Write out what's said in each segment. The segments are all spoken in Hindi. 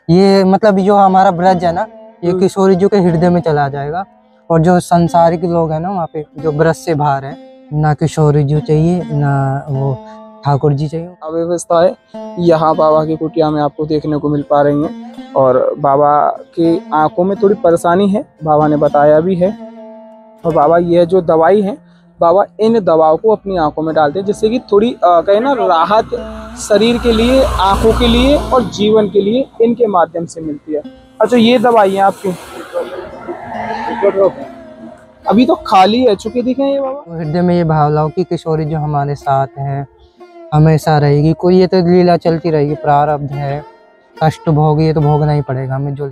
ये मतलब जो हमारा ब्रज है ना, ये किशोरी जी के हृदय में चला जाएगा। और जो संसारिक लोग हैं ना वहाँ पे, जो ब्रज से बाहर है, ना किशोरी जी चाहिए ना वो ठाकुर जी चाहिए। अव्यवस्था है यहाँ बाबा की कुटिया में आपको देखने को मिल पा रही है। और बाबा की आंखों में थोड़ी परेशानी है, बाबा ने बताया भी है। और बाबा ये जो दवाई है, बाबा इन दवाओं को अपनी आंखों में डालते हैं, जिससे कि थोड़ी कहे ना राहत शरीर के लिए, आंखों के लिए और जीवन के लिए इनके माध्यम से मिलती है। अच्छा, ये दवाई है आपकी, अभी तो खाली है चुके दिखे ये बाबा। हृदय में ये भाव लाओ कि किशोरी जो हमारे साथ है, हमेशा रहेगी। कोई ये तो लीला चलती रहेगी, प्रारब्ध है, कष्ट भोग ये तो भोगना ही पड़ेगा हमें। जो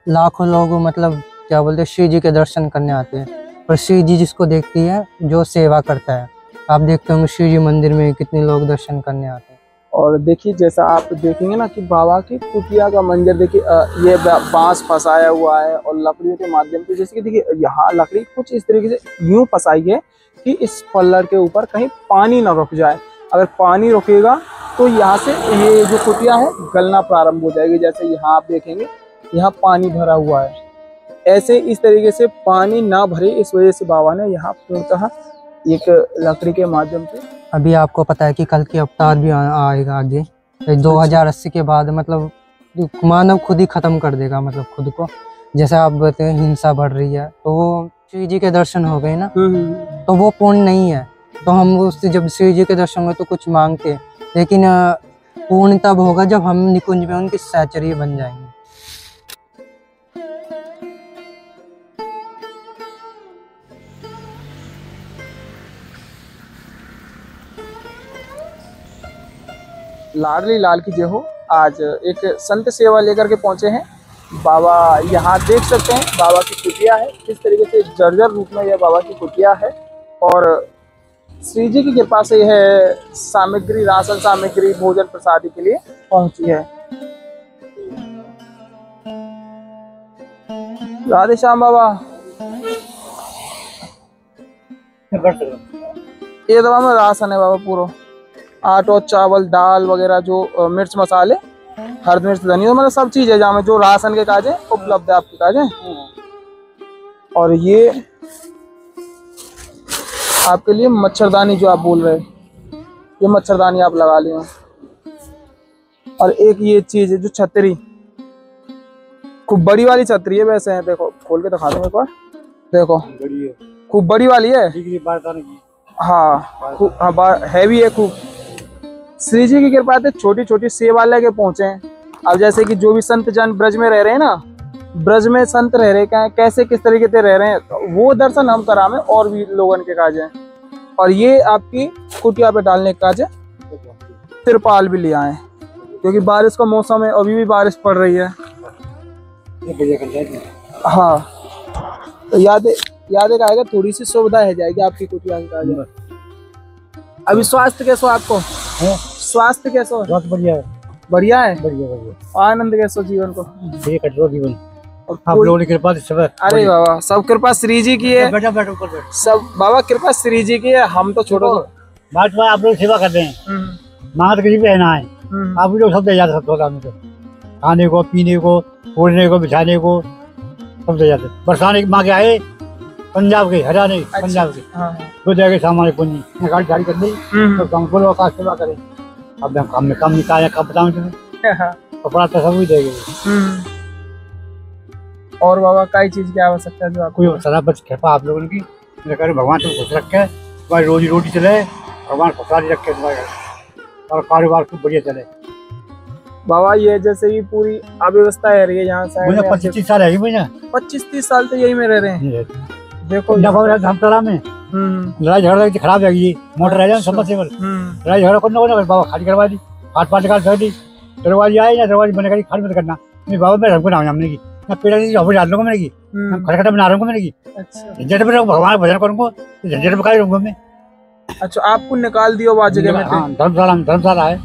लाखों लोग मतलब क्या बोलते हैं, शिव जी के दर्शन करने आते हैं, पर शिव जी जिसको देखती है जो सेवा करता है। आप देखते होंगे शिव जी मंदिर में कितने लोग दर्शन करने आते हैं। और देखिए जैसा आप देखेंगे ना कि बाबा की कुटिया का मंजर देखिए, ये बांस फंसाया हुआ है और लकड़ियों के माध्यम से, जैसे कि देखिए यहाँ लकड़ी कुछ इस तरीके से यूं फंसाई है कि इस पल्लर के ऊपर कहीं पानी ना रुक जाए। अगर पानी रुकेगा तो यहाँ से ये जो कुटिया है गलना प्रारंभ हो जाएगी। जैसे यहाँ आप देखेंगे, यहाँ पानी भरा हुआ है, ऐसे इस तरीके से पानी ना भरे, इस वजह से बाबा ने यहाँ पूर्णतः एक लकड़ी के माध्यम से। अभी आपको पता है कि कल की अवतार भी आएगा आगे, 2080 के बाद। मतलब मानव खुद ही खत्म कर देगा, मतलब खुद को। जैसे आप बताते हैं हिंसा बढ़ रही है, तो वो शिव जी के दर्शन हो गए ना, तो वो पूर्ण नहीं है। तो हम उससे जब शिव जी के दर्शन हुए तो कुछ मांगते, लेकिन पूर्ण तब होगा जब हम निकुंज में उनके सहचर्य बन जाएंगे। लाडली लाल की जय हो। आज एक संत सेवा लेकर के पहुंचे हैं बाबा। यहाँ देख सकते हैं बाबा की कुटिया है, किस तरीके से जर्जर रूप में यह बाबा की कुटिया है। और श्री जी की कृपा से यह सामग्री, राशन सामग्री, भोजन प्रसादी के लिए पहुंची है। राधे श्याम बाबा। ये दवा में राशन है बाबा, पूरा आटो, चावल, दाल वगैरह, जो मिर्च मसाले, हल्दी, मिर्च, धनिया, मतलब सब चीज है जहाँ में जो राशन के काज है उपलब्ध है आपके काज है। और ये आपके लिए मच्छरदानी जो आप बोल रहे हैं, ये मच्छरदानी आप लगा लियो। और एक ये चीज है जो छतरी, खूब बड़ी वाली छतरी है। वैसे है, देखो खोल के दिखा दूं एक बार, देखो खूब बड़ी वाली है। हाँ, हैवी है खूब। श्री जी की कृपा से छोटी छोटी सेवा लेके पहुंचे हैं। अब जैसे कि जो भी संत जन ब्रज में रह रहे हैं ना, ब्रज में संत रह रहे हैं, कैसे किस तरीके से रह रहे हैं, तो वो दर्शन हम करा में और भी लोगों के काज है। और ये आपकी कुटिया पे डालने का काज है। तिरपाल भी ले आए क्योंकि बारिश का मौसम है, अभी भी बारिश पड़ रही है। हाँ, तो याद आएगा, थोड़ी सी सुविधा है जाएगी आपकी कुटिया के काज। अभी स्वास्थ्य कैसो आपको? स्वास्थ्य कैसो? बहुत बढ़िया है। बढ़िया है, बढ़िया। आनंद कैसो जीवन को? जीवन आप लोगों की कृपा से सब। अरे बाबा, सब कृपा श्री जी की है। सब बाबा कृपा श्री जी की है, हम तो छोटो बात आप लोग सेवा करते हैं, मांगत किसी पे ना है। आप लोग सब दे जाते, सब तो खाने को, पीने को, ओढ़ने को, बिछाने को सब दे जाते। बरसाने माँ के आए पंजाब के, हरियाणा के, पंजाब के, दो जगह सामान पूंजी गाड़ी गाड़ी कर दी, तो काम बोलो का सेवा करें। अब काम में काम निकाले, कब बताऊं तुम्हें, कपड़ा तो सब ही देंगे। और बाबा कई चीज की आवश्यकता है जो आपको? सारा बच कृपा आप लोगों की, भगवान तुम खुश रखे, तुम्हारी रोजी रोटी चले, भगवान खुशहाली रखे तुम्हारे, और कारोबार खूब बढ़िया चले। बाबा ये जैसे ही पूरी अव्यवस्था है रही है यहाँ से, मुझे 25-30 साल है। मुझे 25-30 साल तो यही में रह रहे हैं। देखो धमतरा में लड़ाई झगड़ा खराब है, ये मोटर रह जाए समरसेबल, लड़ाई झगड़ा करना बाबा खाली करवा दी, हाथ पाँच निकाल कर दी। दरवाजी आए ना, दरवाजी बने करी, खाली मत करना। नहीं बाबा मैं हमको ना हमने की मैं पेड़ डाल दूंगा, मैंने की खटखटा बना रहा मैंने की। अच्छा, झंझट में भगवान भजन करूंगा, झंझट में रहूंगा मैं। अच्छा, आपको निकाल दियो बात जगह में? धर्मशाला है।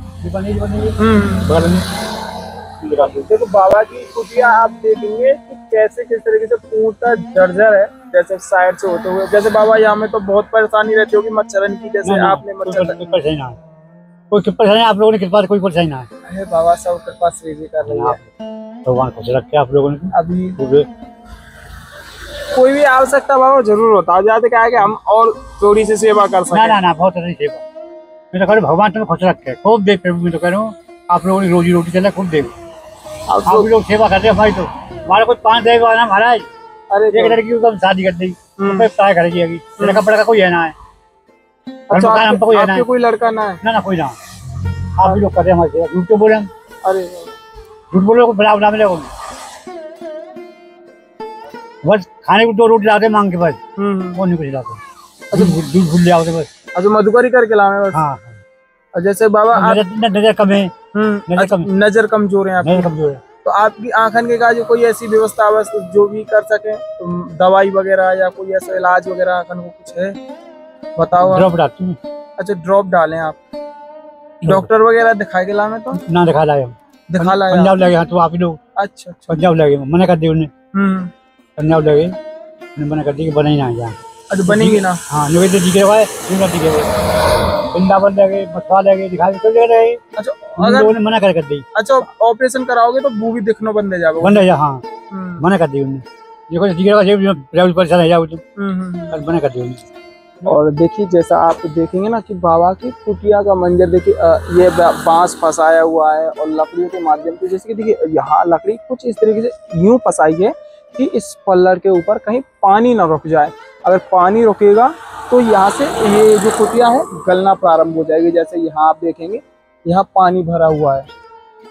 देखो बाबा की कुटिया आप देखेंगे कि कैसे किस तरीके से पूरा जर्जर है, जैसे साइड से होते हुए। जैसे बाबा यहाँ में तो बहुत परेशानी रहती होगी मच्छरन की, जैसे आपने मच्छर कोई परेशानी आप लोगों ने कृपा से कोई परेशानी ना है। है बाबा, सब कृपा श्री जी कर रही है। भगवान खुश रखे आप लोगों ने। अभी कोई भी आवश्यकता बाबा जरूर होता है, जाते क्या है कि हम और थोड़ी सी सेवा कर सकें। ना बहुत अच्छी सेवा। मैं तो कह रहा हूँ भगवान तुम्हें खुश रखे, खूब देख प्रभु। मैं तो कह रहा हूँ आप लोगों की रोजी रोटी चले, खूब देख। आप लोग सेवा करते हैं भाई। तो हमारा कुछ 5 देगा ना महाराज। अरे एक लड़की को हम शादी कर दी, क्या करेगी अभी? लड़का पड़का कोई है ना है। अच्छा, आपके कोई लड़का ना है? ना कोई ना। आप भी लोग कर रहे हैं हमारे सेवा। झूठ क्यों बोले हम? अरे झूठ बोलो, बना मिलेगा। बस खाने को 2 रोटी लाते मांग के, बस वो नहीं कुछ लाते। अच्छा, दूध भूल जाओ बस। अच्छा, मधुकरी करके लावे बस। हाँ। जैसे बाबा नजर कम है। नजर कमजोर है आपकी। कमजोर है तो आपकी आंखन के काज कोई ऐसी व्यवस्था बस जो भी कर सके, तो दवाई वगैरह या कोई ऐसा इलाज वगैरह आंखन को कुछ है बताओ। ड्रॉप डालती हूँ। अच्छा, ड्रॉप डालें आप? डॉक्टर वगैरह दिखाए के लावे? तो ना दिखा लाए, दिखा लाए पंजाब लगे। हाँ, तो आप ही लोग। अच्छा, पंजाब लगे, मना कर दी उन्हें। पंजाब लगे, मना कर दी कि बना ही ना यहाँ। अच्छा, बनेगी ना? हाँ, निवेद्य जी के वृंदावन लगे, मथुरा लगे, दिखा रहे। अच्छा, अगर मना कर दी। अच्छा, ऑपरेशन कराओगे तो वो भी दिखना बंद हो जाएगा? बंद हो जाए, हाँ। मना कर दी उन्हें। देखो परेशान हो जाओ, मना कर दी उन्हें। और देखिए, जैसा आप देखेंगे ना कि बाबा की कुटिया का मंजर देखिए, ये बांस फंसाया हुआ है और लकड़ियों के माध्यम से, जैसे कि देखिए यहाँ लकड़ी कुछ इस तरीके से यूं फंसाई है कि इस पल्लर के ऊपर कहीं पानी ना रुक जाए। अगर पानी रुकेगा तो यहाँ से ये जो कुटिया है गलना प्रारंभ हो जाएगी। जैसे यहाँ आप देखेंगे, यहाँ पानी भरा हुआ है,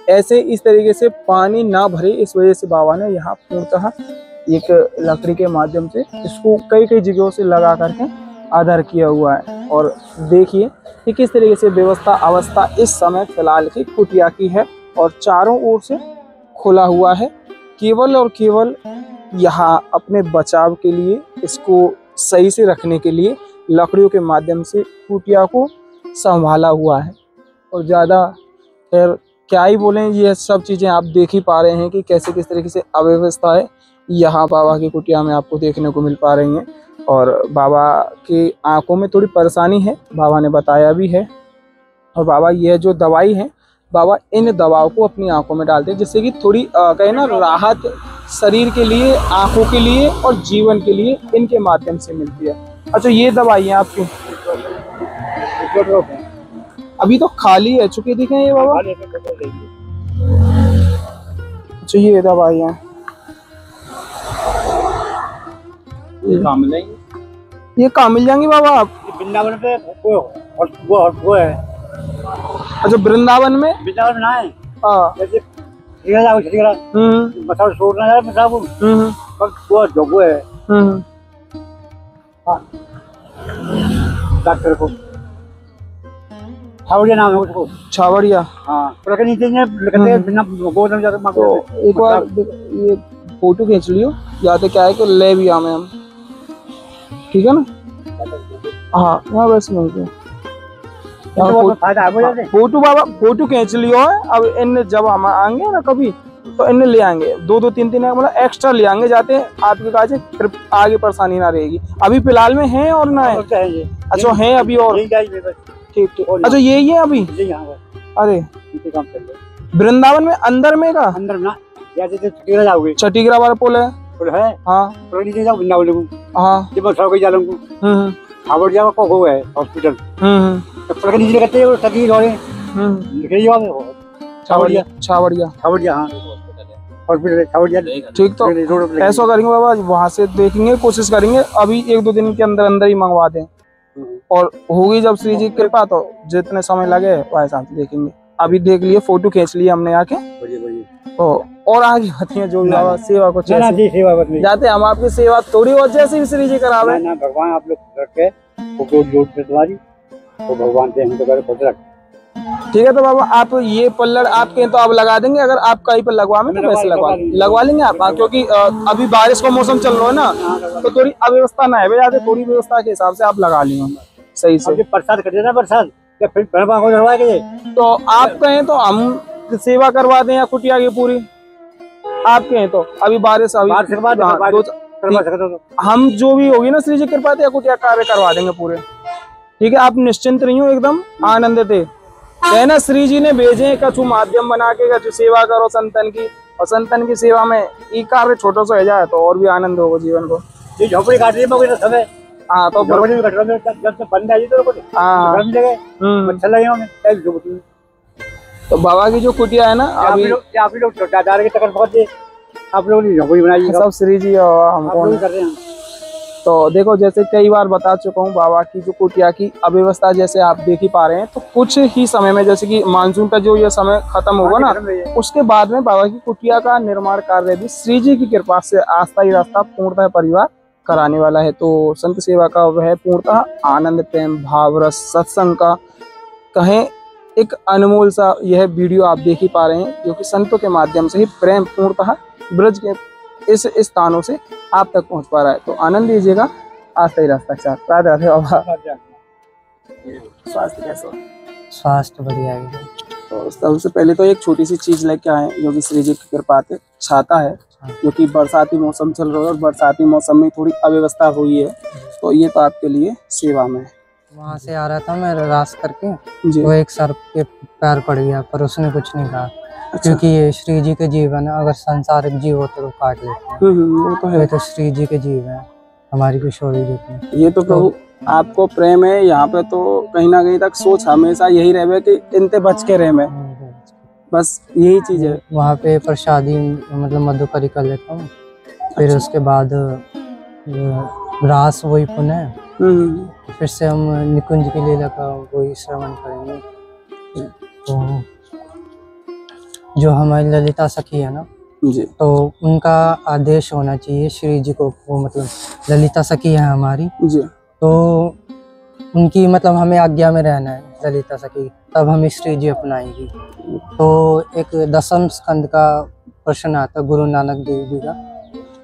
ऐसे इस तरीके से पानी ना भरे, इस वजह से बाबा ने यहाँ पूर्णतः एक लकड़ी के माध्यम से इसको कई जगहों से लगा करके आधार किया हुआ है। और देखिए कि किस तरीके से व्यवस्था अवस्था इस समय फिलहाल की कुटिया की है और चारों ओर से खुला हुआ है, केवल और केवल यहाँ अपने बचाव के लिए, इसको सही से रखने के लिए लकड़ियों के माध्यम से कुटिया को संभाला हुआ है। और ज़्यादा फिर क्या ही बोलें, ये सब चीज़ें आप देख ही पा रहे हैं कि कैसे किस तरीके से अव्यवस्था है यहाँ बाबा की कुटिया में आपको देखने को मिल पा रही हैं। और बाबा की आंखों में थोड़ी परेशानी है, बाबा ने बताया भी है। और बाबा ये जो दवाई है, बाबा इन दवाओं को अपनी आंखों में डालते हैं, जिससे कि थोड़ी कहे ना राहत शरीर के लिए, आंखों के लिए और जीवन के लिए इनके माध्यम से मिलती है। अच्छा, ये दवाई है आपकी? अभी तो खाली है, चुके दिखे ये बाबा। अच्छा, ये दवाई है, ये काम मिल जाएंगी? ये काम मिल जाएंगी बाबा? आप वृंदावन पे वो है। अच्छा, वृंदावन में ना है। हाँ, जैसे छोड़ना है वो है। डॉक्टर को छावड़िया नाम है उसको। छावड़िया? हाँ। तो एक बार ये फोटो खींच लियो, जाते क्या है कि ले भी आमे हम, ठीक है ना? हाँ, यहाँ बस मिलते फोटो बाबा, फोटो खींच लियो है। अब इन जब हम आएंगे ना कभी, तो इन्हें ले आएंगे, 2-3 मतलब एक्स्ट्रा ले आएंगे जाते हैं आपके काज, फिर आगे परेशानी ना रहेगी। अभी फिलहाल में है और ना है? अच्छा, है अभी और? ठीक। अच्छा, यही है अभी? अरे, वृंदावन में अंदर में का? अंदर ना, छठीगरा वाला पुल है? हाँ। हाँ, हॉस्पिटल। ठीक। तो ऐसा करेंगे बाबा, वहाँ से देखेंगे, कोशिश करेंगे अभी 1-2 दिन के अंदर अंदर ही मंगवा दें। और होगी जब श्री जी की कृपा, तो जितने समय लगे वैसा देखेंगे। अभी देख लिए, फोटो खींच लिए हमने आके, तो और आगे बताइए जो भी बाबा सेवा को जाते हम आपकी सेवा थोड़ी और जैसे भी श्री जी करावे। भगवान आप लोग रखे तुम्हारी, तो भगवान से हम तो खुद रख। ठीक है, तो बाबा आप ये पल्लर आपके तो आप लगा देंगे, अगर आप कहीं पर लगवाएं तो वैसे लगवा लेंगे आप, क्योंकि अभी बारिश का मौसम चल रहा है ना, तो थोड़ी अव्यवस्था ना है, जाते थोड़ी व्यवस्था के हिसाब से आप लगा लेंगे सही से। प्रसाद कर देना, प्रसाद तो आप कहें तो हम सेवा करवा दें या कुटिया की पूरी, आप कहें तो अभी बारिश हम जो भी होगी ना श्री जी कृपा या कुटिया कार्य करवा देंगे पूरे। ठीक है, आप निश्चिंत रहिए, एकदम आनंद थे। कहना श्री जी ने भेजे कछु माध्यम बना के कछु सेवा करो संतन की, और संतन की सेवा में ये कार्य छोटा सा हो जाए तो और भी आनंद होगा जीवन को। ये झोपड़ी काट रही है समय। हाँ तो झोपड़ी में कट रहा है, जब से बंद आई तो हाँ गर्म जगह अच्छा लगे हमें। तो बाबा की जो कुटिया है ना, आप ही लोग दादा की तकलीफ बहुत है, आप लोगों ने झोपड़ी बनाई सब श्री जी और हमको कर रहे हैं। तो देखो जैसे कई बार बता चुका हूँ, बाबा की जो कुटिया की अव्यवस्था जैसे आप देख ही पा रहे हैं, तो कुछ ही समय में जैसे कि मानसून का जो ये समय खत्म होगा ना, उसके बाद में बाबा की कुटिया का निर्माण कार्य भी श्री जी की कृपा से आस्था ही रास्ता पूर्णतः परिवार कराने वाला है। तो संत सेवा का वह पूर्णतः आनंद, प्रेम, भाव, रस, सत्संग का कहें एक अनमोल सा यह वीडियो आप देख ही पा रहे हैं, जो कि संतों के माध्यम से ही प्रेम पूर्णतः ब्रज के इस स्थानों से आप तक पहुंच पा रहा है। तो आनंद लीजिएगा, आस्था ही रास्ता के साथ। राधे राधे बाबा। स्वास्थ्य कैसा? स्वास्थ्य बढ़िया है। तो सबसे पहले तो एक छोटी सी चीज लेके आए जो कि श्री जी की कृपा से छाता है, जो कि बरसाती मौसम चल रहा है और बरसाती मौसम में थोड़ी अव्यवस्था हुई है, तो ये तो आपके लिए सेवा में है। वहाँ से आ रहा था मैं रास करके, जी। वो एक सर्प के पैर पड़ गया, पर उसने कुछ नहीं कहा। अच्छा। क्योंकि ये श्री जी के जीवन है, अगर संसारिक जीव होते तो काट लेते हैं। वो तो है। ये तो श्री जी के जीव है, हमारी किशोरी जी की। ये तो प्रभु आपको प्रेम है, यहाँ पे तो कहीं ना कहीं तक सोच हमेशा यही रहे कि इनते बच के रहे मैं, बस यही चीज है। वहाँ पे प्रसादी मतलब मधुकरी कर लेता हूँ, फिर अच्छा। उसके बाद रास वही पुनः, फिर से हम निकुंज की लीला का वही श्रवण करेंगे। तो जो हमारी ललिता सखी है ना जी, तो उनका आदेश होना चाहिए श्री जी को, वो मतलब ललिता सखी है हमारी, जी। तो उनकी मतलब हमें आज्ञा में रहना है ललिता सखी, तब हम श्री जी अपनाएंगी। तो एक 10वें स्कंद का प्रश्न आता गुरु नानक देव जी का।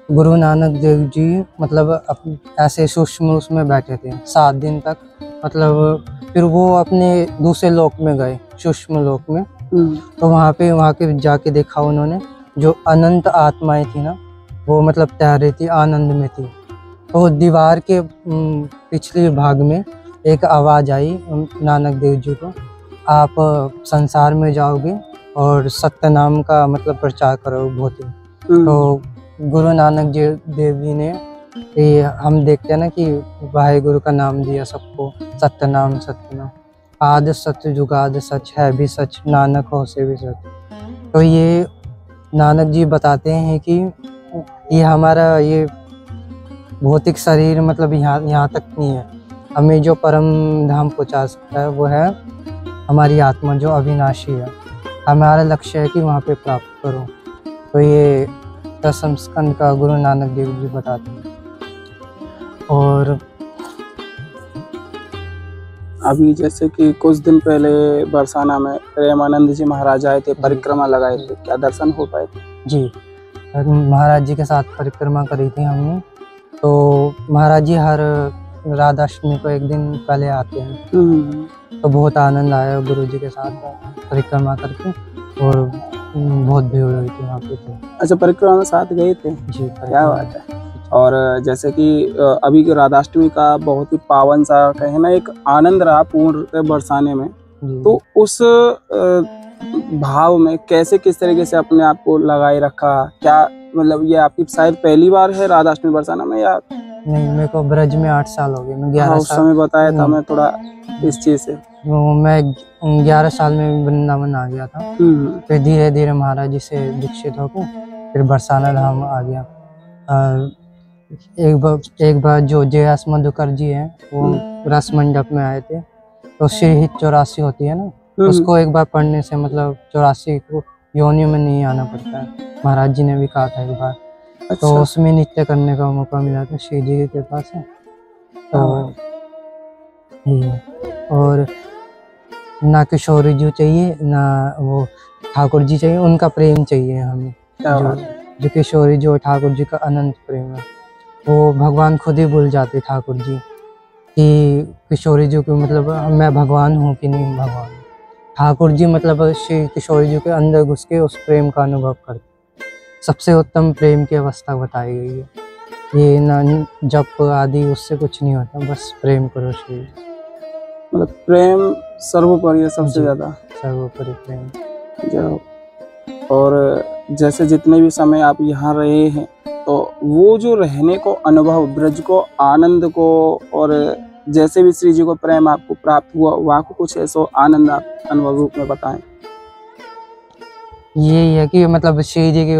गुरु नानक देव जी मतलब ऐसे सूक्ष्म उसमें बैठे थे 7 दिन तक, मतलब फिर वो अपने दूसरे लोक में गए, सूक्ष्म लोक में। तो वहाँ के जाके देखा उन्होंने, जो अनंत आत्माएं थी ना, वो मतलब तैर रही थी, आनंद में थी। तो दीवार के पिछले भाग में एक आवाज़ आई नानक देव जी को, आप संसार में जाओगे और सत्य नाम का मतलब प्रचार करोगे बहुत। तो गुरु नानक देव जी ने ये हम देखते हैं ना कि वाहे गुरु का नाम दिया सबको, सत्य नाम, आद सत्य जुगाद सच है भी सच, नानक हो से भी सच। तो ये नानक जी बताते हैं कि ये हमारा ये भौतिक शरीर मतलब यहाँ तक नहीं है, हमें जो परम धाम पहुँचा सकता है वो है हमारी आत्मा जो अविनाशी है। हमारा लक्ष्य है कि वहाँ पे प्राप्त करो। तो ये 10वें स्कंद का गुरु नानक देव जी बताते हैं। और अभी जैसे कि कुछ दिन पहले बरसाना में प्रेमानंद जी महाराज आए थे, परिक्रमा लगाए थे, क्या दर्शन हो पाए थे? जी, महाराज जी के साथ परिक्रमा करी थी हमने। तो महाराज जी हर राधाष्टमी को एक दिन पहले आते हैं, तो बहुत आनंद आया गुरु जी के साथ परिक्रमा करके, और बहुत भीड़ हुई थी वहाँ पे। तो अच्छा, परिक्रमा में साथ गए थे? जी, क्या बात है। और जैसे कि अभी की राधाष्टमी का बहुत ही पावन सा कहे ना एक आनंद रहा पूर्ण बरसाने में, तो उस भाव में कैसे किस तरीके से अपने आप को लगाए रखा? क्या मतलब ये आपकी शायद पहली बार है राधाष्टमी बरसाना में या नहीं? मेरे को ब्रज में 8 साल हो गए, मैं 11 उस समय बताया था मैं थोड़ा इस चीज से। मैं 11 साल में वृंदावन आ गया था, फिर धीरे धीरे महाराज जी से दीक्षित होकर फिर बरसाना धाम आ गया। एक बार जो जयास मधुकर जी हैं वो रस मंडप में आए थे, तो श्रीहित 84 होती है ना, उसको एक बार पढ़ने से मतलब 84 को योनियों में नहीं आना पड़ता है, महाराज जी ने भी कहा था एक बार। अच्छा। तो उसमें नृत्य करने का मौका मिला था श्री जी के पास है। तो ये और ना किशोरी जी चाहिए ना वो ठाकुर जी चाहिए, उनका प्रेम चाहिए हमें। जो किशोरी जो ठाकुर जी का अनंत प्रेम है, वो भगवान खुद ही भूल जाते ठाकुर जी कि किशोरी जी को मतलब मैं भगवान हूँ कि नहीं भगवान। ठाकुर जी मतलब श्री किशोरी जी के अंदर घुस के उस प्रेम का अनुभव करते। सबसे उत्तम प्रेम की अवस्था बताई गई है। ये ना जप आदि उससे कुछ नहीं होता, बस प्रेम करो श्री। मतलब प्रेम सर्वोपरि है सबसे जी। ज्यादा। सर्वोपरि प्रेम। जो और जैसे जितने भी समय आप यहाँ रहे हैं, तो वो जो रहने को अनुभव, ब्रज को, आनंद को, और जैसे भी श्री जी को प्रेम आपको प्राप्त हुआ, वहाँ को कुछ ऐसा आनंद आप अनुभव रूप में बताएं। यही है कि मतलब श्री जी के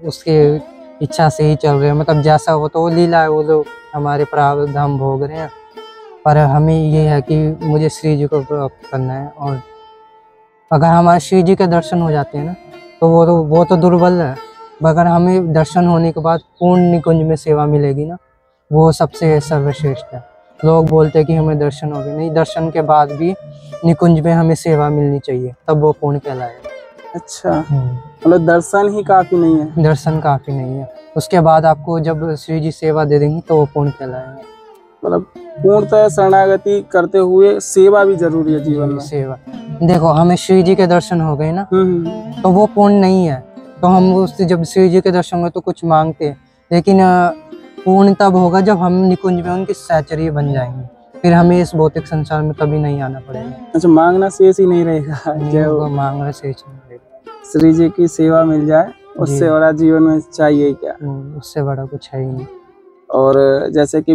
उसके इच्छा से ही चल रहे हैं, मतलब जैसा हो तो वो लीला है, वो लोग हमारे प्रारब्ध हम भोग रहे हैं, पर हमें ये है कि मुझे श्री जी को प्राप्त करना है। और अगर हमारे श्री जी के दर्शन हो जाते हैं ना, तो वो तो दुर्बल है, मगर हमें दर्शन होने के बाद पूर्ण निकुंज में सेवा मिलेगी ना, वो सबसे सर्वश्रेष्ठ है। लोग बोलते हैं कि हमें दर्शन हो गए, नहीं, दर्शन के बाद भी निकुंज में हमें सेवा मिलनी चाहिए, तब वो पूर्ण कहलाएगा। अच्छा, मतलब दर्शन ही काफी नहीं है। दर्शन काफी नहीं है, उसके बाद आपको जब श्री जी सेवा दे देंगी तो वो पूर्ण कहलाएगा। मतलब पूर्णतः शरणागति करते हुए सेवा भी जरूरी है जीवन में। सेवा, देखो हमें श्री जी के दर्शन हो गए ना, तो वो पूर्ण नहीं है, तो हम उससे जब श्री जी के दर्शन हुए तो कुछ मांगते हैं, लेकिन पूर्ण तब होगा जब हम निकुंज में उनकी सहचर्य बन जाएंगे, फिर हमें इस भौतिक संसार में कभी नहीं आना पड़ेगा। अच्छा, मांगना शेष ही नहीं रहेगा, जो मांगना शेष नहीं रहेगा, श्री जी की सेवा मिल जाए, उससे बड़ा जीवन में चाहिए क्या। उससे बड़ा कुछ है ही नहीं। और जैसे कि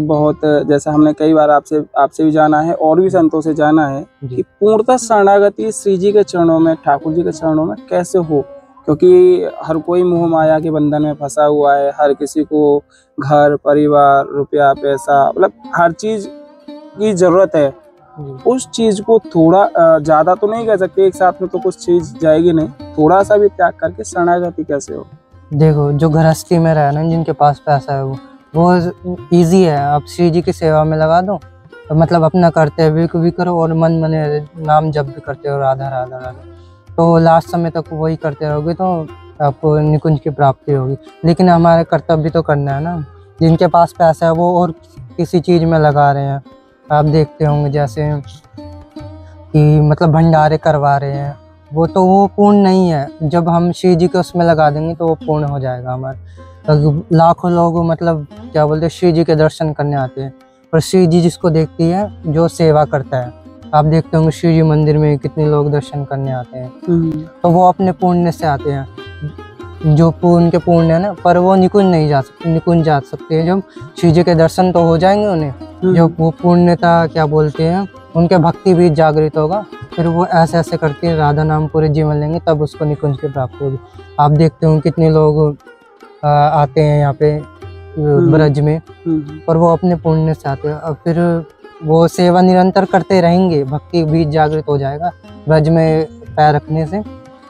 जैसे हमने कई बार आपसे भी जाना है और भी संतों से जाना है कि पूर्णतः शरणागति श्री जी के चरणों में, ठाकुर जी के चरणों में कैसे हो, क्योंकि हर कोई मोह माया के बंधन में फंसा हुआ है। हर किसी को घर परिवार, रुपया पैसा, मतलब हर चीज की जरूरत है। उस चीज को थोड़ा ज्यादा तो नहीं कह सकते, एक साथ में तो कुछ चीज जाएगी नहीं, थोड़ा सा भी त्याग करके शरणागति कैसे हो। देखो, जो गृहस्थी में रहना, जिनके पास पैसा है वो इजी है, आप श्री जी की सेवा में लगा दो, तो मतलब अपना कर्तव्य भी करो और मन मने नाम जप भी करते हो, राधा राधा राधा, तो लास्ट समय तक वही करते रहोगे तो आपको निकुंज की प्राप्ति होगी। लेकिन हमारे कर्तव्य तो करना है ना। जिनके पास पैसा है वो और किसी चीज़ में लगा रहे हैं, आप देखते होंगे जैसे कि मतलब भंडारे करवा रहे हैं, वो पूर्ण नहीं है। जब हम श्री जी को उसमें लगा देंगे तो वो पूर्ण हो जाएगा हमारा। तो लाखों लोग मतलब क्या बोलते हैं, श्री जी के दर्शन करने आते हैं, पर श्री जी जिसको देखती है जो सेवा करता है। आप देखते होंगे श्री जी मंदिर में कितने लोग दर्शन करने आते हैं, तो वो अपने पुण्य से आते हैं, जो उनके पुण्य है ना, पर वो निकुंज नहीं जा सकते। निकुंज जा सकते हैं जब श्री जी के दर्शन तो हो जाएंगे उन्हें, जो वो पुण्यता क्या बोलते हैं, उनके भक्ति भी जागृत होगा, फिर वो ऐसे ऐसे करके राधा नाम पूरे जीवन लेंगे, तब उसको निकुंज की प्राप्ति होगी। आप देखते हो कितने लोग आते हैं यहाँ पे ब्रज में, और वो अपने पुण्य से आते हैं, और फिर वो सेवा निरंतर करते रहेंगे, भक्ति भी जागृत हो जाएगा ब्रज में पैर रखने से,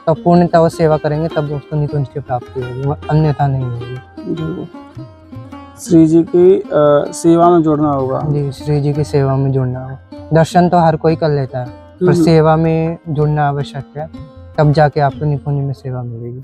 तब पूर्णतः वो सेवा करेंगे, तब उसको निकुंज की प्राप्ति होगी, अन्यथा नहीं होगी। श्री जी की सेवा में जुड़ना होगा। जी, श्री जी की सेवा में जुड़ना होगा। दर्शन तो हर कोई कर लेता है, पर सेवा में जुड़ना आवश्यक है, तब जाके आपको निकुंज में सेवा मिलेगी।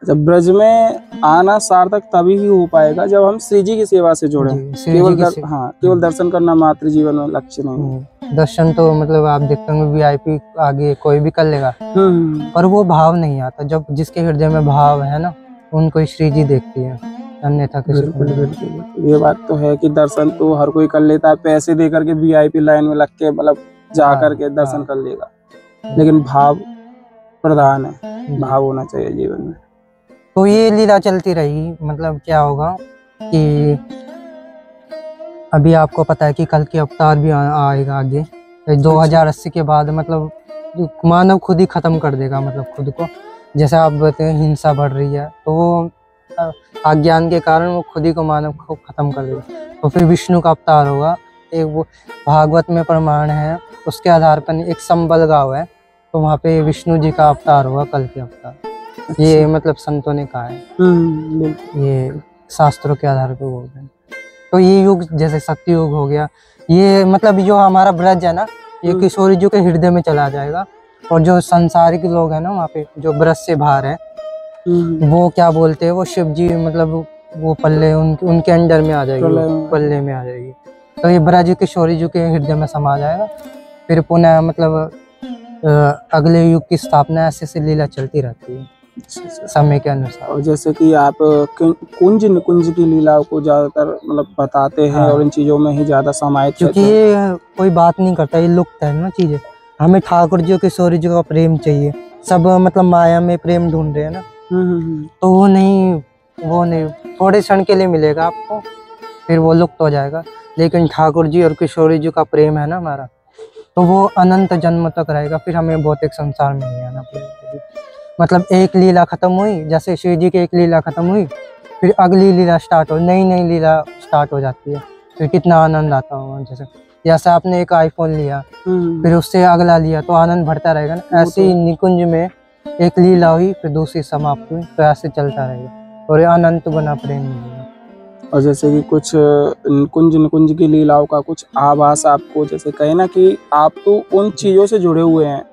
जब ब्रज में आना सार्थक तभी ही हो पाएगा जब हम श्री जी की सेवा से जुड़े। केवल दर्शन करना मात्र जीवन में लक्ष्य नहीं है। दर्शन तो मतलब आप देखते होंगे वीआईपी आगे कोई भी कर लेगा, पर वो भाव नहीं आता। जब जिसके हृदय में भाव है ना, उनको श्री जी देखती है, अन्यथा किसी को नहीं। ये बात तो है कि दर्शन तो हर कोई कर लेता है, पैसे दे करके वीआईपी लाइन में लग के मतलब जा करके दर्शन कर लेगा, लेकिन भाव प्रधान है, भाव होना चाहिए जीवन में। तो ये लीला चलती रही, मतलब क्या होगा कि अभी आपको पता है कि कल की अवतार भी आएगा आगे, 2080 के बाद मतलब मानव खुद ही खत्म कर देगा, मतलब खुद को। जैसे आप बताते हैं हिंसा बढ़ रही है, तो वो अज्ञान के कारण वो खुद ही को मानव को खत्म कर देगा। तो फिर विष्णु का अवतार होगा। एक वो भागवत में प्रमाण है, उसके आधार पर एक संबल गाँव है, तो वहाँ पे विष्णु जी का अवतार होगा, कल के अवतार। ये मतलब संतों ने कहा है, ये शास्त्रों के आधार पर बोल रहे हैं। तो ये युग जैसे सत्य युग हो गया, ये मतलब जो हमारा ब्रज है ना, ये किशोरी जी के हृदय में चला जाएगा, और जो संसारिक लोग हैं ना वहाँ पे, जो ब्रज से बाहर है, वो क्या बोलते हैं, वो शिव जी मतलब वो पल्ले उनके अंडर में आ जाएगी, पल्ले में आ जाएगी। तो ये ब्रज किशोरी जी के हृदय में समा जाएगा। फिर पुनः मतलब अगले युग की स्थापना ऐसे लीला चलती रहती है। समय के अनुसार। और जैसे कि आप कुंज निकुंज की लीलाओं को ज्यादातर मतलब बताते हैं हाँ। और इन चीजों में ही ज्यादा समाहित क्योंकि रहते हैं। ये कोई बात नहीं करता, ये लुप्त है ना चीजें। हमें ठाकुर जी और किशोरी जी का प्रेम चाहिए, सब मतलब माया में प्रेम ढूंढ रहे हैं ना, तो वो नहीं थोड़े क्षण के लिए मिलेगा आपको, फिर वो लुप्त हो जाएगा। लेकिन ठाकुर जी और किशोरी जी का प्रेम है ना हमारा, तो वो अनंत जन्म तक रहेगा। फिर हमें भौतिक संसार में नहीं आना पड़ेगा। मतलब एक लीला खत्म हुई, जैसे शिव जी की एक लीला खत्म हुई, फिर अगली लीला स्टार्ट हो, नई नई लीला स्टार्ट हो जाती है। फिर कितना आनंद आता होगा। जैसे आपने एक आईफोन लिया, फिर उससे अगला लिया, तो आनंद बढ़ता रहेगा ना। ऐसे ही निकुंज में एक लीला हुई, फिर दूसरी समाप्त हुई, तो ऐसे चलता रहेगा और ये अनंत गुना प्रेम मिलेगा। और जैसे कि कुछ कुंज निकुंज की लीलाओं का कुछ आभास आपको, जैसे कहे ना कि आप तो उन चीजों से जुड़े हुए हैं,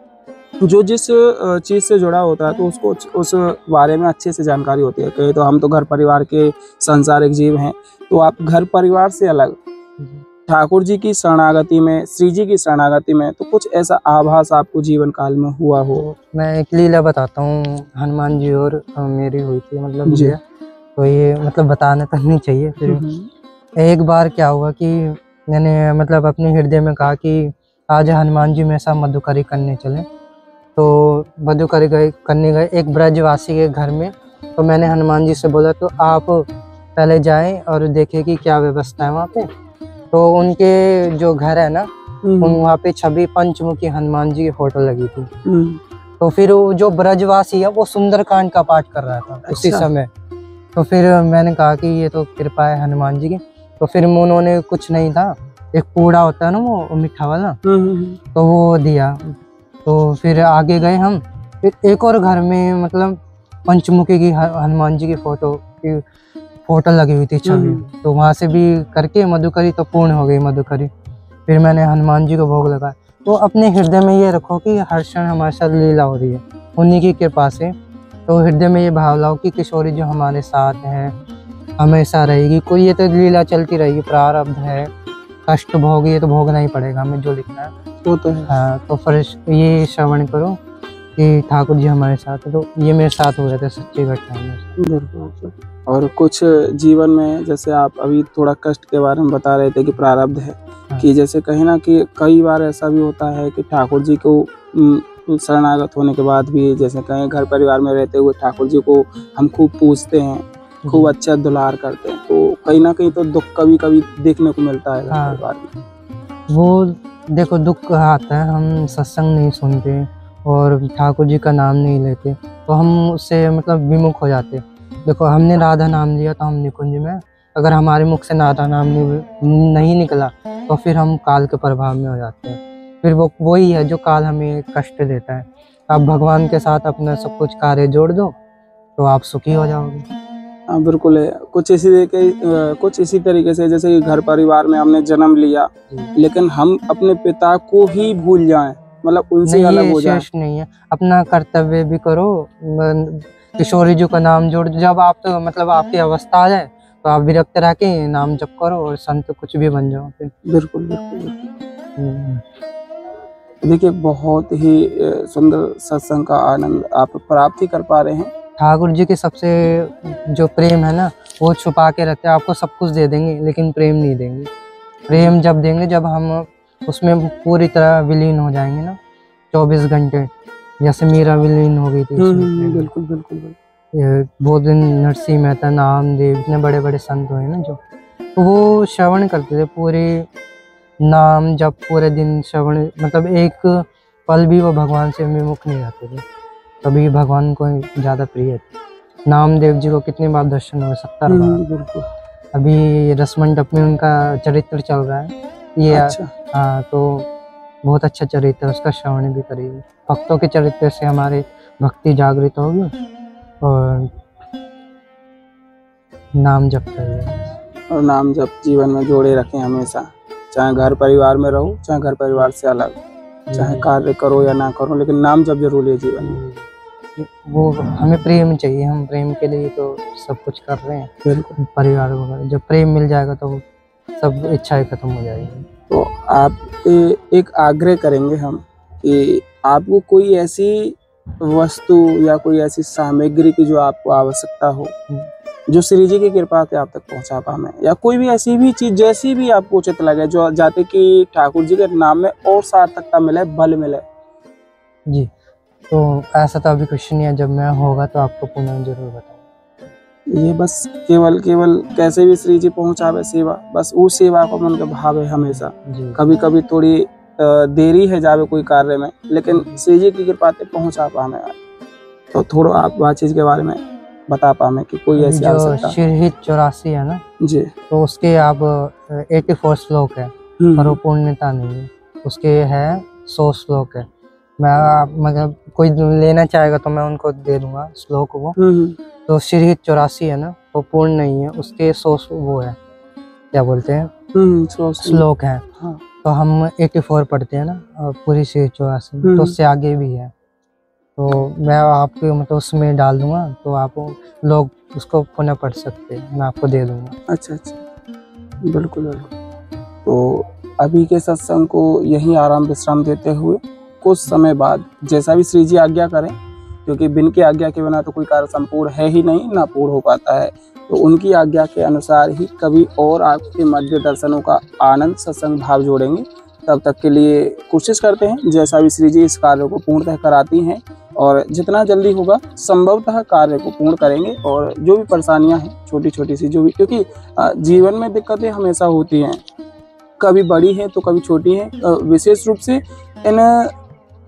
जो जिस चीज से जुड़ा होता है तो उसको उस बारे में अच्छे से जानकारी होती है। कहे तो हम तो घर परिवार के सांसारिक जीव हैं, तो आप घर परिवार से अलग ठाकुर जी की शरणागति में, श्री जी की शरणागति में, तो कुछ ऐसा आभास आपको जीवन काल में हुआ हो? मैं एक लीला बताता हूँ, हनुमान जी और मेरी हुई थी, मतलब जी। तो ये मतलब बताना तो नहीं चाहिए। फिर एक बार क्या हुआ कि मैंने मतलब अपने हृदय में कहा कि आज हनुमान जी मेरे साथ मधुकरी करने चले। तो मधुकरी करने गए एक ब्रजवासी के घर में। तो मैंने हनुमान जी से बोला, तो आप पहले जाएं और देखें कि क्या व्यवस्था है वहाँ पे। तो उनके जो घर है ना, वहाँ पे छवि पंचमुखी हनुमान जी की फोटो लगी थी। तो फिर वो जो ब्रजवासी है वो सुंदरकांड का पाठ कर रहा था उसी समय। तो फिर मैंने कहा कि ये तो कृपा है हनुमान जी की। तो फिर उन्होंने कुछ नहीं था, एक पूड़ा होता है ना वो मीठा वाला, तो वो दिया। तो फिर आगे गए हम, फिर एक और घर में मतलब पंचमुखी की हनुमान जी की फोटो लगी हुई थी छवि। तो वहाँ से भी करके मधुकरी तो पूर्ण हो गई मधुकरी। फिर मैंने हनुमान जी को भोग लगाया। तो अपने हृदय में ये रखो कि हर क्षण हमारे साथ लीला हो रही है उन्हीं की कृपा से। तो हृदय में ये भाव लाओ कि किशोरी जो हमारे साथ है हमेशा रहेगी। कोई ये तो लीला चलती रहेगी, प्रारब्ध है, कष्ट भोग ये तो भोगना ही पड़ेगा हमें जो लिखना है वो तो है। हाँ, तो फिर ये श्रवण करो कि ठाकुर जी हमारे साथ है। तो ये मेरे साथ हो रहे थे, सच्ची घटना है। बिल्कुल। और कुछ जीवन में, जैसे आप अभी थोड़ा कष्ट के बारे में बता रहे थे कि प्रारब्ध है, कि जैसे कहीं ना कि कई बार ऐसा भी होता है कि ठाकुर जी को शरणागत होने के बाद भी, जैसे कहीं घर परिवार में रहते हुए ठाकुर जी को हम खूब पूजते हैं, खूब अच्छा दुलार करते हैं, तो कहीं ना कहीं तो दुख कभी कभी देखने को मिलता है घर परिवार में। वो देखो दुख आता है, हम सत्संग नहीं सुनते और ठाकुर जी का नाम नहीं लेते, तो हम उससे मतलब विमुख हो जाते। देखो हमने राधा नाम लिया तो हम निकुंज में, अगर हमारे मुख से राधा नाम नहीं निकला तो फिर हम काल के प्रभाव में हो जाते हैं। फिर वो वही है जो काल हमें कष्ट देता है। आप भगवान के साथ अपना सब कुछ कार्य जोड़ दो तो आप सुखी हो जाओगे। हाँ बिल्कुल है। कुछ इसी तरीके से जैसे कि घर परिवार में हमने जन्म लिया, लेकिन हम अपने पिता को ही भूल जाएं, मतलब उनसे अलग हो जाएं। नहीं है, अपना कर्तव्य भी करो, किशोरी जी का नाम जोड़। जब आप तो मतलब आपकी अवस्था आ जाए तो आप विरक्त रह के नाम जप करो और संत कुछ भी बन जाओ फिर। बिल्कुल बिल्कुल। देखिए बहुत ही सुंदर सत्संग का आनंद आप प्राप्त ही कर पा रहे हैं। ठाकुर जी के सबसे जो प्रेम है ना, वो छुपा के रहते हैं। आपको सब कुछ दे देंगे लेकिन प्रेम नहीं देंगे। प्रेम जब देंगे जब हम उसमें पूरी तरह विलीन हो जाएंगे ना, 24 घंटे, जैसे मीरा विलीन हो गई थी। बिल्कुल बिल्कुल। बहुत दिन नरसिंह मेहता, नामदेव, इतने बड़े बड़े संत हुए ना जो, तो वो श्रवण करते थे पूरे नाम जब पूरे दिन श्रवण, मतलब एक पल भी वो भगवान से विमुख नहीं रहते थे। तभी भगवान को ज़्यादा प्रिय थे। नामदेव जी को कितनी बार दर्शन हुए, 70 बार। बिल्कुल। अभी रसमंडप में उनका चरित्र चल रहा है ये। अच्छा। हाँ, तो बहुत अच्छा चरित्र, उसका श्रवण भी करेगी। भक्तों के चरित्र से हमारी भक्ति जागृत होगी और नाम जप करिए। और नाम जप जीवन में जोड़े रखें हमेशा, चाहे घर परिवार में रहो, चाहे घर परिवार से अलग, चाहे कार्य करो या ना करो, लेकिन नाम जप जरूर है जीवन में। वो हमें प्रेम चाहिए, हम प्रेम के लिए तो सब कुछ कर रहे हैं। बिल्कुल। परिवार वगैरह जब प्रेम मिल जाएगा तो सब इच्छाएं खत्म हो जाएगी। तो आप एक आग्रह करेंगे हम कि आपको कोई ऐसी वस्तु या कोई ऐसी सामग्री की जो आपको आवश्यकता हो, जो श्री जी की कृपा से आप तक पहुंचा पाए, या कोई भी ऐसी भी चीज जैसी भी आपको उचित लगे जो जाते कि ठाकुर जी के नाम में और सार्थकता मिले, बल मिले? जी, तो ऐसा तो अभी कुछ नहीं है, जब मैं होगा तो आपको पुनः जरूर बताऊंगा। ये बस केवल कैसे भी श्री जी पहुंचावे सेवा, बस वो सेवा को मन के भाव है हमेशा। जी, कभी कभी थोड़ी देरी है जावे कोई कार्य में, लेकिन श्री जी की कृपा से पहुंचा पाए। तो थोड़ा आप वह चीज के बारे में बता पाए कि कोई ऐसी जो आवश्यकता? शिरहित 84 है ना, जी। तो उसके आप 84 श्लोक है, पर वो पूर्णता नहीं है, उसके है 100 श्लोक है। मैं मतलब कोई लेना चाहेगा तो मैं उनको दे दूंगा श्लोक वो। तो शिरहित 84 है ना, तो पूर्ण नहीं है, उसके 100 वो है, क्या बोलते हैं, श्लोक है। हाँ। तो हम 84 पढ़ते हैं ना, पूरी शिरहित 84 तो उससे आगे भी है। तो मैं आपको मतलब उसमें डाल दूंगा, तो आप लोग उसको पुनः पढ़ सकते हैं, मैं आपको दे दूंगा। अच्छा, बिल्कुल बिल्कुल। तो अभी के सत्संग को यहीं आराम विश्राम देते हुए कुछ समय बाद जैसा भी श्री जी आज्ञा करें, क्योंकि बिन की आज्ञा के बिना तो कोई कार्य संपूर्ण है ही नहीं, ना पूर्ण हो पाता है, तो उनकी आज्ञा के अनुसार ही कभी और आपके मध्य दर्शनों का आनंद सत्संग भाव जोड़ेंगे। तब तक के लिए कोशिश करते हैं जैसा भी श्री जी इस कार्य को पूर्णतः कराती हैं, और जितना जल्दी होगा संभवतः कार्य को पूर्ण करेंगे। और जो भी परेशानियां हैं छोटी छोटी सी जो भी, क्योंकि जीवन में दिक्कतें हमेशा होती हैं, कभी बड़ी हैं तो कभी छोटी हैं। विशेष रूप से इन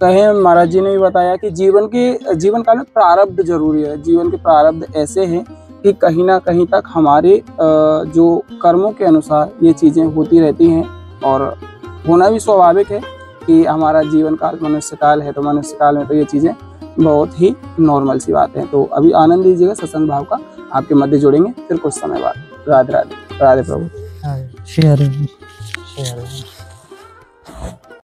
कहें महाराज जी ने भी बताया कि जीवन काल में प्रारब्ध जरूरी है। जीवन के प्रारब्ध ऐसे हैं कि कहीं ना कहीं तक हमारे जो कर्मों के अनुसार ये चीज़ें होती रहती हैं, और होना भी स्वाभाविक है कि हमारा जीवन काल मनुष्य काल है, तो मनुष्य काल में तो ये चीज़ें बहुत ही नॉर्मल सी बात है। तो अभी आनंद लीजिएगा सत्संग भाव का, आपके मध्य जोड़ेंगे फिर कुछ समय बाद। राधे राधे, राधे प्रभु। शेयर